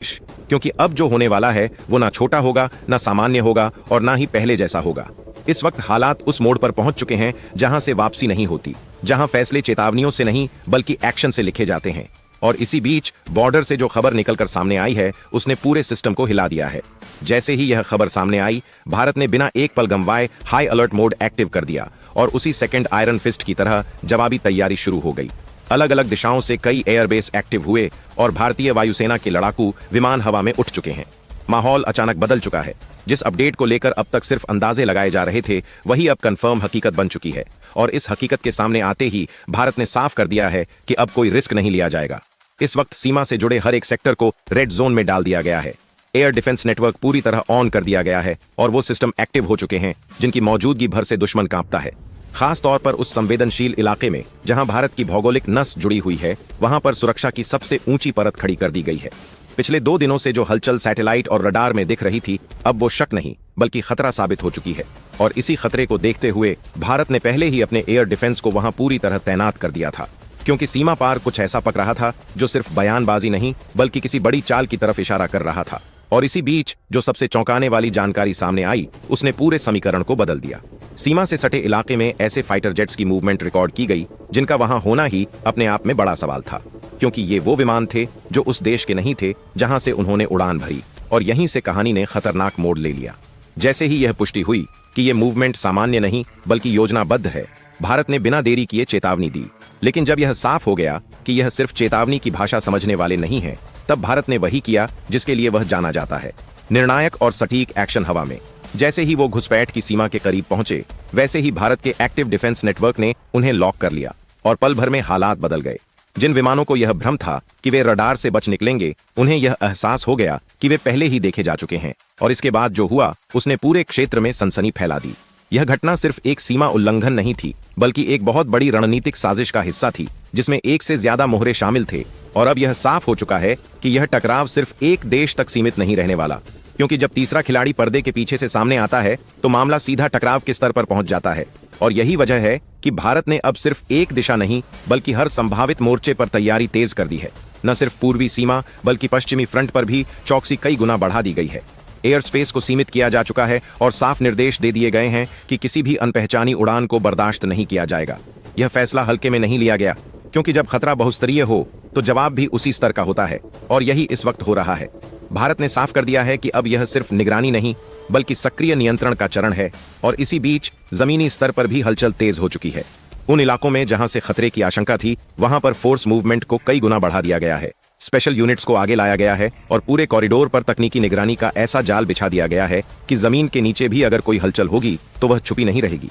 क्योंकि अब जो होने वाला है वो ना छोटा होगा, ना सामान्य होगा और ना ही पहले जैसा होगा। इस वक्त हालात उस मोड़ पर पहुंच चुके हैं जहां से वापसी नहीं होती, जहां फैसले चेतावनियों से नहीं बल्कि एक्शन से लिखे जाते हैं। और इसी बीच बॉर्डर से जो खबर निकलकर सामने आई है उसने पूरे सिस्टम को हिला दिया है। जैसे ही यह खबर सामने आई, भारत ने बिना एक पल गंवाए हाई अलर्ट मोड एक्टिव कर दिया और उसी सेकंड आयरन फिस्ट की तरह जवाबी तैयारी शुरू हो गई। अलग अलग दिशाओं से कई एयरबेस एक्टिव हुए और भारतीय वायुसेना के लड़ाकू विमान हवा में उठ चुके हैं। माहौल अचानक बदल चुका है। जिस अपडेट को लेकर अब तक सिर्फ अंदाजे लगाए जा रहे थे, वही अब कंफर्म हकीकत बन चुकी है। और इस हकीकत के सामने आते ही भारत ने साफ कर दिया है कि अब कोई रिस्क नहीं लिया जाएगा। इस वक्त सीमा से जुड़े हर एक सेक्टर को रेड जोन में डाल दिया गया है। एयर डिफेंस नेटवर्क पूरी तरह ऑन कर दिया गया है और वो सिस्टम एक्टिव हो चुके हैं जिनकी मौजूदगी भर से दुश्मन कांपता है। खास तौर पर उस संवेदनशील इलाके में जहां भारत की भौगोलिक नस जुड़ी हुई है, वहां पर सुरक्षा की सबसे ऊंची परत खड़ी कर दी गई है। पिछले 2 दिनों से जो हलचल सैटेलाइट और रडार में दिख रही थी, अब वो शक नहीं बल्कि खतरा साबित हो चुकी है। और इसी खतरे को देखते हुए भारत ने पहले ही अपने एयर डिफेंस को वहां पूरी तरह तैनात कर दिया था, क्योंकि सीमा पार कुछ ऐसा पक रहा था जो सिर्फ बयानबाजी नहीं बल्कि किसी बड़ी चाल की तरफ इशारा कर रहा था। और इसी बीच जो सबसे चौंकाने वाली जानकारी सामने आई, उसने पूरे समीकरण को बदल दिया। सीमा से सटे इलाके में ऐसे फाइटर जेट्स की मूवमेंट रिकॉर्ड की गई जिनका वहां होना ही अपने आप में बड़ा सवाल था, क्योंकि ये वो विमान थे जो उस देश के नहीं थे जहां से उन्होंने उड़ान भरी। और यहीं से कहानी ने खतरनाक मोड़ ले लिया। जैसे ही यह पुष्टि हुई कि यह मूवमेंट सामान्य नहीं बल्कि योजनाबद्ध है, भारत ने बिना देरी किए चेतावनी दी। लेकिन जब यह साफ हो गया कि यह सिर्फ चेतावनी की भाषा समझने वाले नहीं हैं, तब भारत ने वही किया जिसके लिए वह जाना जाता है, निर्णायक और सटीक एक्शन हवा में। जैसे ही वो घुसपैठ की सीमा के करीब पहुंचे, वैसे ही भारत के एक्टिव डिफेंस नेटवर्क ने उन्हें लॉक कर लिया और पल भर में हालात बदल गए। जिन विमानों को यह भ्रम था कि वे रडार से बच निकलेंगे, उन्हें यह एहसास हो गया कि वे पहले ही देखे जा चुके हैं। और इसके बाद जो हुआ उसने पूरे क्षेत्र में सनसनी फैला दी। यह घटना सिर्फ एक सीमा उल्लंघन नहीं थी बल्कि एक बहुत बड़ी रणनीतिक साजिश का हिस्सा थी जिसमें एक से ज्यादा मोहरे शामिल थे। और अब यह साफ हो चुका है कि यह टकराव सिर्फ एक देश तक सीमित नहीं रहने वाला, क्योंकि जब तीसरा खिलाड़ी पर्दे के पीछे से सामने आता है तो मामला सीधा टकराव के स्तर पर पहुंच जाता है। और यही वजह है कि भारत ने अब सिर्फ एक दिशा नहीं बल्कि हर संभावित मोर्चे पर तैयारी तेज कर दी है। न सिर्फ पूर्वी सीमा बल्कि पश्चिमी फ्रंट पर भी चौकसी कई गुना बढ़ा दी गई है। एयर स्पेस को सीमित किया जा चुका है और साफ निर्देश दे दिए गए हैं कि किसी भी अनपहचानी उड़ान को बर्दाश्त नहीं किया जाएगा। यह फैसला हल्के में नहीं लिया गया, क्योंकि जब खतरा बहुस्तरीय हो तो जवाब भी उसी स्तर का होता है। और यही इस वक्त हो रहा है। भारत ने साफ कर दिया है कि अब यह सिर्फ निगरानी नहीं बल्कि सक्रिय नियंत्रण का चरण है। और इसी बीच जमीनी स्तर पर भी हलचल तेज हो चुकी है। उन इलाकों में जहां से खतरे की आशंका थी, वहां पर फोर्स मूवमेंट को कई गुना बढ़ा दिया गया है। स्पेशल यूनिट्स को आगे लाया गया है और पूरे कॉरिडोर पर तकनीकी निगरानी का ऐसा जाल बिछा दिया गया है कि जमीन के नीचे भी अगर कोई हलचल होगी तो वह छुपी नहीं रहेगी।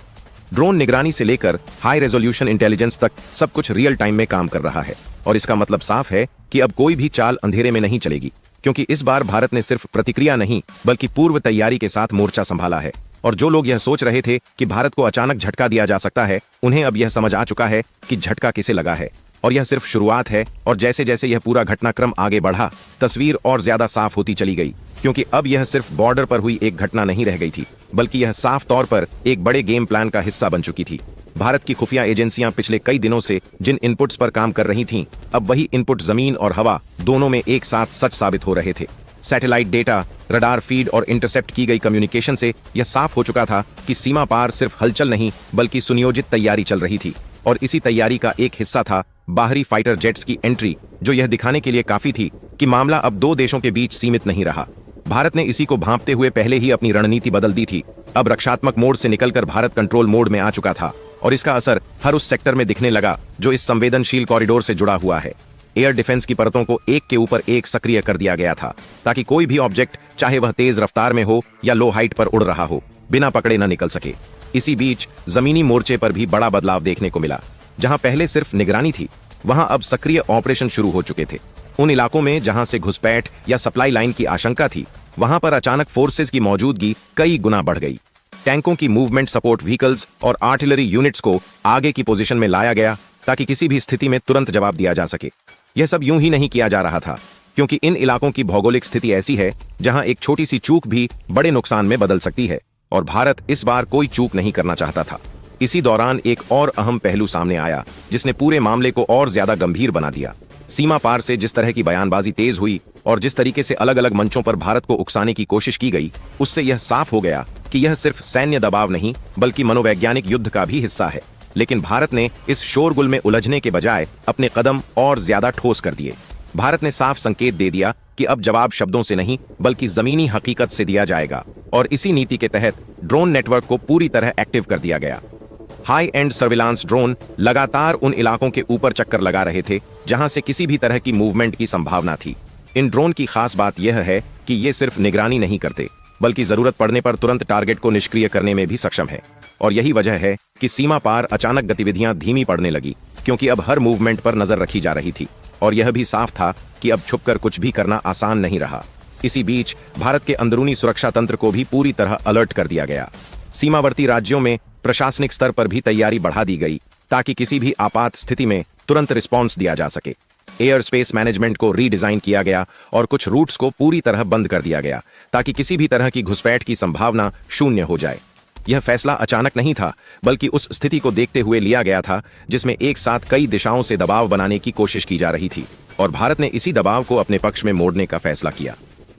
ड्रोन निगरानी से लेकर हाई रेजोल्यूशन इंटेलिजेंस तक सब कुछ रियल टाइम में काम कर रहा है। और इसका मतलब साफ है कि अब कोई भी चाल अंधेरे में नहीं चलेगी, क्योंकि इस बार भारत ने सिर्फ प्रतिक्रिया नहीं बल्कि पूर्व तैयारी के साथ मोर्चा संभाला है। और जो लोग यह सोच रहे थे कि भारत को अचानक झटका दिया जा सकता है, उन्हें अब यह समझ आ चुका है कि झटका किसे लगा है। और यह सिर्फ शुरुआत है। और जैसे जैसे यह पूरा घटनाक्रम आगे बढ़ा, तस्वीर और ज्यादा साफ होती चली गई, क्योंकि अब यह सिर्फ बॉर्डर पर हुई एक घटना नहीं रह गई थी, बल्कि यह साफ तौर पर एक बड़े गेम प्लान का हिस्सा बन चुकी थी। भारत की खुफिया एजेंसियां पिछले कई दिनों से जिन इनपुट्स पर काम कर रही थीं, अब वही इनपुट जमीन और हवा दोनों में एक साथ सच साबित हो रहे थे। सैटेलाइट डेटा, रडार फीड और इंटरसेप्ट की गई कम्युनिकेशन से यह साफ हो चुका था कि सीमा पार सिर्फ हलचल नहीं बल्कि सुनियोजित तैयारी चल रही थी। और इसी तैयारी का एक हिस्सा था बाहरी फाइटर जेट्स की एंट्री, जो यह दिखाने के लिए काफी थी कि मामला अब 2 देशों के बीच सीमित नहीं रहा। भारत ने इसी को भांपते हुए पहले ही अपनी रणनीति बदल दी थी। अब रक्षात्मक मोड से निकलकर भारत कंट्रोल मोड में आ चुका था और इसका असर हर उस सेक्टर में दिखने लगा जो इस संवेदनशील कॉरिडोर से जुड़ा हुआ है। एयर डिफेंस की परतों को एक के ऊपर एक सक्रिय कर दिया गया था, ताकि कोई भी ऑब्जेक्ट, चाहे वह तेज रफ्तार में हो या लो हाइट पर उड़ रहा हो, बिना पकड़े न निकल सके। इसी बीच जमीनी मोर्चे पर भी बड़ा बदलाव देखने को मिला। जहां पहले सिर्फ निगरानी थी, वहां अब सक्रिय ऑपरेशन शुरू हो चुके थे। उन इलाकों में जहां से घुसपैठ या सप्लाई लाइन की आशंका थी, वहां पर अचानक फोर्सेस की मौजूदगी कई गुना बढ़ गई। टैंकों की मूवमेंट सपोर्ट व्हीकल्स और आर्टिलरी यूनिट्स को आगे की पोजीशन में लाया गया, ताकि किसी भी स्थिति में तुरंत जवाब दिया जा सके। यह सब यूं ही नहीं किया जा रहा था, क्योंकि इन इलाकों की भौगोलिक स्थिति ऐसी है जहां एक छोटी सी चूक भी बड़े नुकसान में बदल सकती है। और भारत इस बार कोई चूक नहीं करना चाहता था। इसी दौरान एक और अहम पहलू सामने आया जिसने पूरे मामले को और ज्यादा गंभीर बना दिया। सीमा पार से जिस तरह की बयानबाजी तेज हुई और जिस तरीके से अलग अलग मंचों पर भारत को उकसाने की कोशिश की गई, उससे यह साफ हो गया कि यह सिर्फ सैन्य दबाव नहीं बल्कि मनोवैज्ञानिक युद्ध का भी हिस्सा है। लेकिन भारत ने इस शोरगुल में उलझने के बजाय अपने कदम और ज्यादा ठोस कर दिए। भारत ने साफ संकेत दे दिया कि अब जवाब शब्दों से नहीं बल्कि जमीनी हकीकत से दिया जाएगा, और इसी नीति के तहत ड्रोन नेटवर्क को पूरी तरह एक्टिव कर दिया गया। हाई एंड सर्विलांस ड्रोन लगातार उन इलाकों के ऊपर चक्कर लगा रहे थे जहां से किसी भी तरह की मूवमेंट की संभावना थी। इन ड्रोन की खास बात यह है कि ये सिर्फ निगरानी नहीं करते बल्कि जरूरत पड़ने पर तुरंत टारगेट को निष्क्रिय करने में भी सक्षम है। और यही वजह है कि सीमा पार अचानक गतिविधियां धीमी पड़ने लगी, क्योंकि अब हर मूवमेंट पर नजर रखी जा रही थी और यह भी साफ था कि अब छुपकर कुछ भी करना आसान नहीं रहा। इसी बीच भारत के अंदरूनी सुरक्षा तंत्र को भी पूरी तरह अलर्ट कर दिया गया। सीमावर्ती राज्यों में प्रशासनिक स्तर पर भी तैयारी बढ़ा दी गई ताकि किसी भी आपात स्थिति में तुरंत रिस्पॉन्स दिया जा सके। एयर स्पेस मैनेजमेंट को रीडिजाइन किया गया और कुछ रूट्स को पूरी तरह बंद कर दिया गया ताकि किसी भी तरह की घुसपैठ की संभावना शून्य हो जाए। यह फैसला अचानक नहीं था बल्कि उस स्थिति को देखते हुए लिया गया था जिसमें एक साथ कई दिशाओं से दबाव बनाने की कोशिश की जा रही थी, और भारत ने इसी दबाव को अपने पक्ष में मोड़ने का फैसला किया।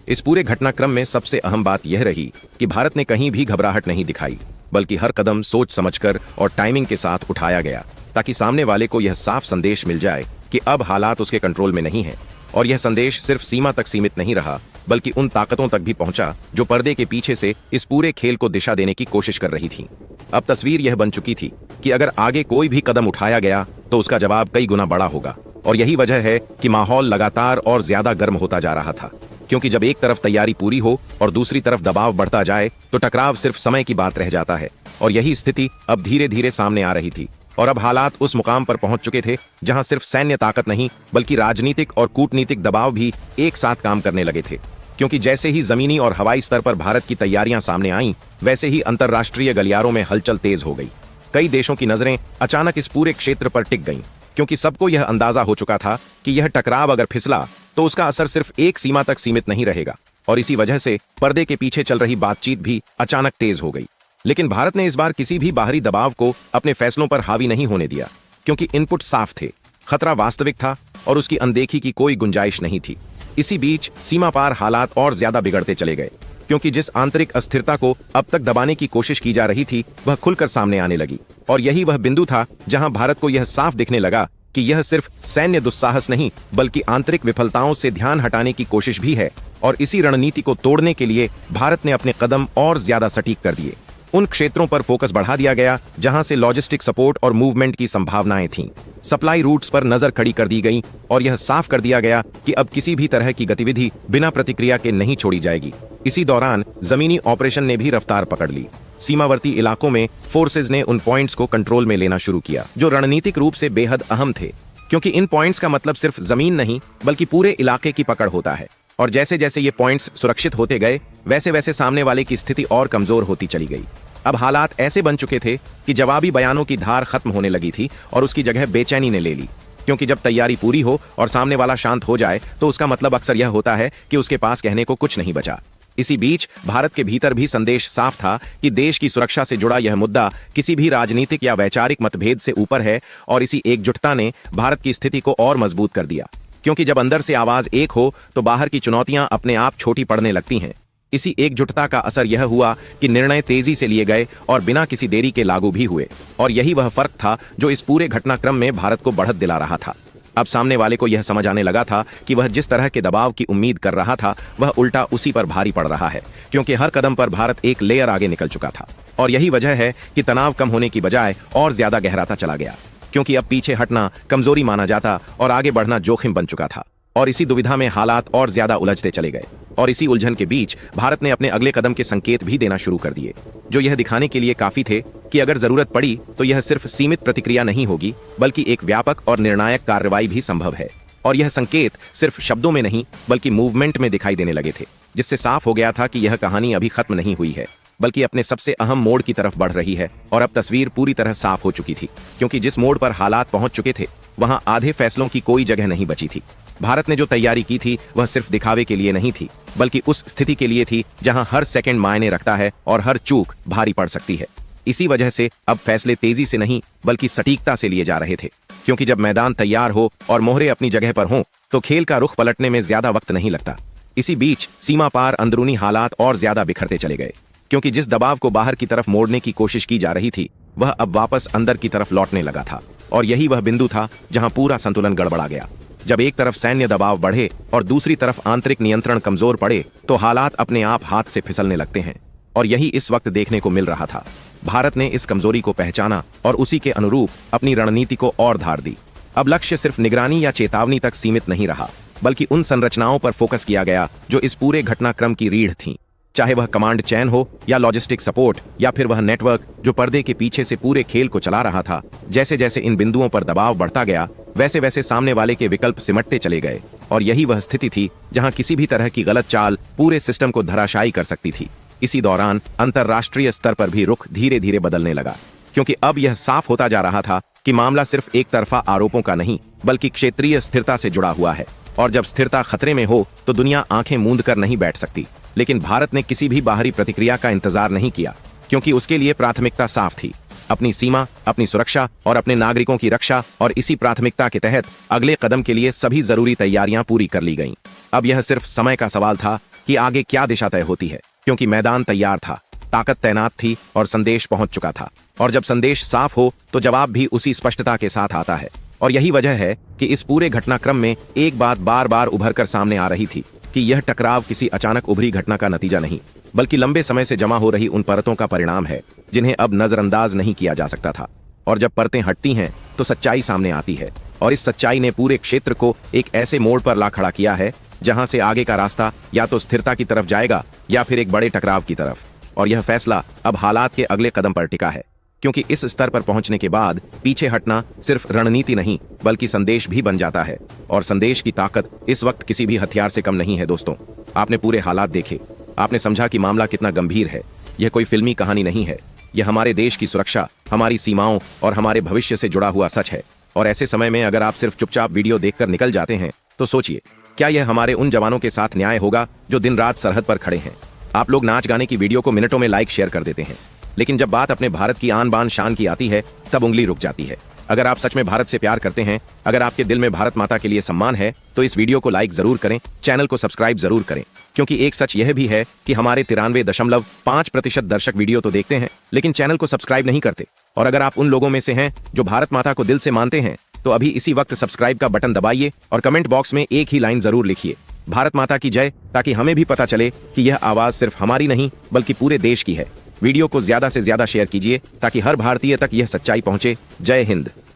इस पूरे घटनाक्रम में सबसे अहम बात यह रही कि भारत ने कहीं भी घबराहट नहीं दिखाई, बल्कि हर कदम सोच समझकर और टाइमिंग के साथ उठाया गया ताकि सामने वाले को यह साफ संदेश मिल जाए कि अब हालात उसके कंट्रोल में नहीं है। और यह संदेश सिर्फ सीमा तक सीमित नहीं रहा बल्कि उन ताकतों तक भी पहुंचा जो पर्दे के पीछे से इस पूरे खेल को दिशा देने की कोशिश कर रही थी। अब तस्वीर यह बन चुकी थी कि अगर आगे कोई भी कदम उठाया गया तो उसका जवाब कई गुना बड़ा होगा, और यही वजह है कि माहौल लगातार और ज्यादा गर्म होता जा रहा था। क्योंकि जब एक तरफ तैयारी पूरी हो और दूसरी तरफ दबाव बढ़ता जाए तो टकराव सिर्फ समय की बात रह जाता है, और यही स्थिति अब धीरे धीरे सामने आ रही थी। और अब हालात उस मुकाम पर पहुंच चुके थे जहां सिर्फ सैन्य ताकत नहीं बल्कि राजनीतिक और कूटनीतिक दबाव भी एक साथ काम करने लगे थे। क्योंकि जैसे ही जमीनी और हवाई स्तर पर भारत की तैयारियां सामने आईं, वैसे ही अंतर्राष्ट्रीय गलियारों में हलचल तेज हो गई। कई देशों की नजरें अचानक इस पूरे क्षेत्र पर टिक गईं, क्योंकि सबको यह अंदाजा हो चुका था कि यह टकराव अगर फिसला तो उसका असर सिर्फ एक सीमा तक सीमित नहीं रहेगा, और इसी वजह से पर्दे के पीछे चल रही बातचीत भी अचानक तेज हो गई। लेकिन भारत ने इस बार किसी भी बाहरी दबाव को अपने फैसलों पर हावी नहीं होने दिया, क्योंकि इनपुट साफ थे, खतरा वास्तविक था और उसकी अनदेखी की कोई गुंजाइश नहीं थी। इसी बीच सीमा पार हालात और ज्यादा बिगड़ते चले गए, क्योंकि जिस आंतरिक अस्थिरता को अब तक दबाने की कोशिश की जा रही थी वह खुलकर सामने आने लगी। और यही वह बिंदु था जहां भारत को यह साफ दिखने लगा कि यह सिर्फ सैन्य दुस्साहस नहीं बल्कि आंतरिक विफलताओं से ध्यान हटाने की कोशिश भी है। और इसी रणनीति को तोड़ने के लिए भारत ने अपने कदम और ज्यादा सटीक कर दिए। उन क्षेत्रों पर फोकस बढ़ा दिया गया जहां से लॉजिस्टिक सपोर्ट और मूवमेंट की संभावनाएं थीं। सप्लाई रूट्स पर नजर खड़ी कर दी गई और यह साफ कर दिया गया कि अब किसी भी तरह की गतिविधि बिना प्रतिक्रिया के नहीं छोड़ी जाएगी। इसी दौरान जमीनी ऑपरेशन ने भी रफ्तार पकड़ ली। सीमावर्ती इलाकों में फोर्सेज ने उन पॉइंट्स को कंट्रोल में लेना शुरू किया जो रणनीतिक रूप से बेहद अहम थे, क्योंकि इन पॉइंट्स का मतलब सिर्फ जमीन नहीं बल्कि पूरे इलाके की पकड़ होता है। और जैसे जैसे ये पॉइंट्स सुरक्षित होते गए वैसे वैसे सामने वाले की स्थिति और कमजोर होती चली गई। अब हालात ऐसे बन चुके थे कि जवाबी बयानों की धार खत्म होने लगी थी और उसकी जगह बेचैनी ने ले ली, क्योंकि जब तैयारी पूरी हो और सामने वाला शांत हो जाए तो उसका मतलब अक्सर यह होता है कि उसके पास कहने को कुछ नहीं बचा। इसी बीच भारत के भीतर भी संदेश साफ था कि देश की सुरक्षा से जुड़ा यह मुद्दा किसी भी राजनीतिक या वैचारिक मतभेद से ऊपर है, और इसी एकजुटता ने भारत की स्थिति को और मजबूत कर दिया। क्योंकि जब अंदर से आवाज एक हो तो बाहर की चुनौतियां अपने आप छोटी पड़ने लगती हैं। इसी एकजुटता का असर यह हुआ कि निर्णय तेजी से लिए गए और बिना किसी देरी के लागू भी हुए, और यही वह फर्क था जो इस पूरे घटनाक्रम में भारत को बढ़त दिला रहा था। अब सामने वाले को यह समझ आने लगा था कि वह जिस तरह के दबाव की उम्मीद कर रहा था वह उल्टा उसी पर भारी पड़ रहा है, क्योंकि हर कदम पर भारत एक लेयर आगे निकल चुका था। और यही वजह है कि तनाव कम होने की बजाय और ज्यादा गहराता चला गया, क्योंकि अब पीछे हटना कमजोरी माना जाता और आगे बढ़ना जोखिम बन चुका था। और इसी दुविधा में हालात और ज्यादा उलझते चले गए, और इसी उलझन के बीच भारत ने अपने अगले कदम के संकेत भी देना शुरू कर दिए, जो यह दिखाने के लिए काफी थे कि अगर जरूरत पड़ी तो यह सिर्फ सीमित प्रतिक्रिया नहीं होगी बल्कि एक व्यापक और निर्णायक कार्रवाई भी संभव है। और यह संकेत सिर्फ शब्दों में नहीं बल्कि मूवमेंट में दिखाई देने लगे थे, जिससे साफ हो गया था कि यह कहानी अभी खत्म नहीं हुई है बल्कि अपने सबसे अहम मोड़ की तरफ बढ़ रही है। और अब तस्वीर पूरी तरह साफ हो चुकी थी, क्योंकि जिस मोड़ पर हालात पहुंच चुके थे वहां आधे फैसलों की कोई जगह नहीं बची थी। भारत ने जो तैयारी की थी वह सिर्फ दिखावे के लिए नहीं थी बल्कि उस स्थिति के लिए थी जहां हर सेकंड मायने रखता है और हर चूक भारी पड़ सकती है। इसी वजह से अब फैसले तेजी से नहीं बल्कि सटीकता से लिए जा रहे थे। क्योंकि जब मैदान तैयार हो और मोहरे अपनी जगह पर हों तो खेल का रुख पलटने में ज्यादा वक्त नहीं लगता। इसी बीच सीमा पार अंदरूनी हालात और ज्यादा बिखरते चले गए, क्योंकि जिस दबाव को बाहर की तरफ मोड़ने की कोशिश की जा रही थी वह अब वापस अंदर की तरफ लौटने लगा था। और यही वह बिंदु था जहां पूरा संतुलन गड़बड़ा गया। जब एक तरफ सैन्य दबाव बढ़े और दूसरी तरफ आंतरिक नियंत्रण कमजोर पड़े तो हालात अपने आप हाथ से फिसलने लगते हैं। और यही इस वक्त देखने को मिल रहा था। भारत ने इस कमजोरी को पहचाना और उसी के अनुरूप अपनी रणनीति को और धार दी। अब लक्ष्य सिर्फ निगरानी या चेतावनी तक सीमित नहीं रहा, बल्कि उन संरचनाओं पर फोकस किया गया जो इस पूरे घटनाक्रम की रीढ़ थीं। चाहे वह कमांड चैन हो या लॉजिस्टिक सपोर्ट या फिर वह नेटवर्क जो पर्दे के पीछे से पूरे खेल को चला रहा था। जैसे जैसे इन बिंदुओं पर दबाव बढ़ता गया वैसे वैसे सामने वाले के विकल्प सिमटते चले गए। और यही वह स्थिति थी जहां किसी भी तरह की गलत चाल पूरे सिस्टम को धराशायी कर सकती थी। इसी दौरान अंतर्राष्ट्रीय स्तर पर भी रुख धीरे धीरे बदलने लगा, क्योंकि अब यह साफ होता जा रहा था कि मामला सिर्फ एक तरफा आरोपों का नहीं बल्कि क्षेत्रीय स्थिरता से जुड़ा हुआ है। और जब स्थिरता खतरे में हो तो दुनिया आंखें मूंद कर नहीं बैठ सकती। लेकिन भारत ने किसी भी बाहरी प्रतिक्रिया का इंतजार नहीं किया, क्योंकि उसके लिए प्राथमिकता साफ थी, अपनी सीमा, अपनी सुरक्षा और अपने नागरिकों की रक्षा। और इसी प्राथमिकता के तहत अगले कदम के लिए सभी जरूरी तैयारियां पूरी कर ली गईं। अब यह सिर्फ समय का सवाल था कि आगे क्या दिशा तय होती है, क्योंकि मैदान तैयार था, ताकत तैनात थी और संदेश पहुंच चुका था। और जब संदेश साफ हो तो जवाब भी उसी स्पष्टता के साथ आता है। और यही वजह है कि इस पूरे घटनाक्रम में एक बात बार बार उभर कर सामने आ रही थी कि यह टकराव किसी अचानक उभरी घटना का नतीजा नहीं, बल्कि लंबे समय से जमा हो रही उन परतों का परिणाम है जिन्हें अब नजरअंदाज नहीं किया जा सकता था। और जब परतें हटती हैं तो सच्चाई सामने आती है। और इस सच्चाई ने पूरे क्षेत्र को एक ऐसे मोड़ पर ला खड़ा किया है जहां से आगे का रास्ता या तो स्थिरता की तरफ जाएगा या फिर एक बड़े टकराव की तरफ। और यह फैसला अब हालात के अगले कदम पर टिका है, क्योंकि इस स्तर पर पहुंचने के बाद पीछे हटना सिर्फ रणनीति नहीं बल्कि संदेश भी बन जाता है। और संदेश की ताकत इस वक्त किसी भी हथियार से कम नहीं है। दोस्तों, आपने पूरे हालात देखे, आपने समझा कि मामला कितना गंभीर है। यह कोई फिल्मी कहानी नहीं है, यह हमारे देश की सुरक्षा, हमारी सीमाओं और हमारे भविष्य से जुड़ा हुआ सच है। और ऐसे समय में अगर आप सिर्फ चुपचाप वीडियो देखकर निकल जाते हैं तो सोचिए, क्या यह हमारे उन जवानों के साथ न्याय होगा जो दिन रात सरहद पर खड़े हैं? आप लोग नाच गाने की वीडियो को मिनटों में लाइक शेयर कर देते हैं, लेकिन जब बात अपने भारत की आन बान शान की आती है तब उंगली रुक जाती है। अगर आप सच में भारत से प्यार करते हैं, अगर आपके दिल में भारत माता के लिए सम्मान है, तो इस वीडियो को लाइक जरूर करें, चैनल को सब्सक्राइब जरूर करें। क्योंकि एक सच यह भी है कि हमारे 93.5% दर्शक वीडियो तो देखते हैं लेकिन चैनल को सब्सक्राइब नहीं करते। और अगर आप उन लोगों में से हैं जो भारत माता को दिल से मानते हैं तो अभी इसी वक्त सब्सक्राइब का बटन दबाइए और कमेंट बॉक्स में एक ही लाइन जरूर लिखिए, भारत माता की जय, ताकि हमें भी पता चले कि यह आवाज सिर्फ हमारी नहीं बल्कि पूरे देश की है। वीडियो को ज्यादा से ज्यादा शेयर कीजिए ताकि हर भारतीय तक यह सच्चाई पहुंचे। जय हिंद।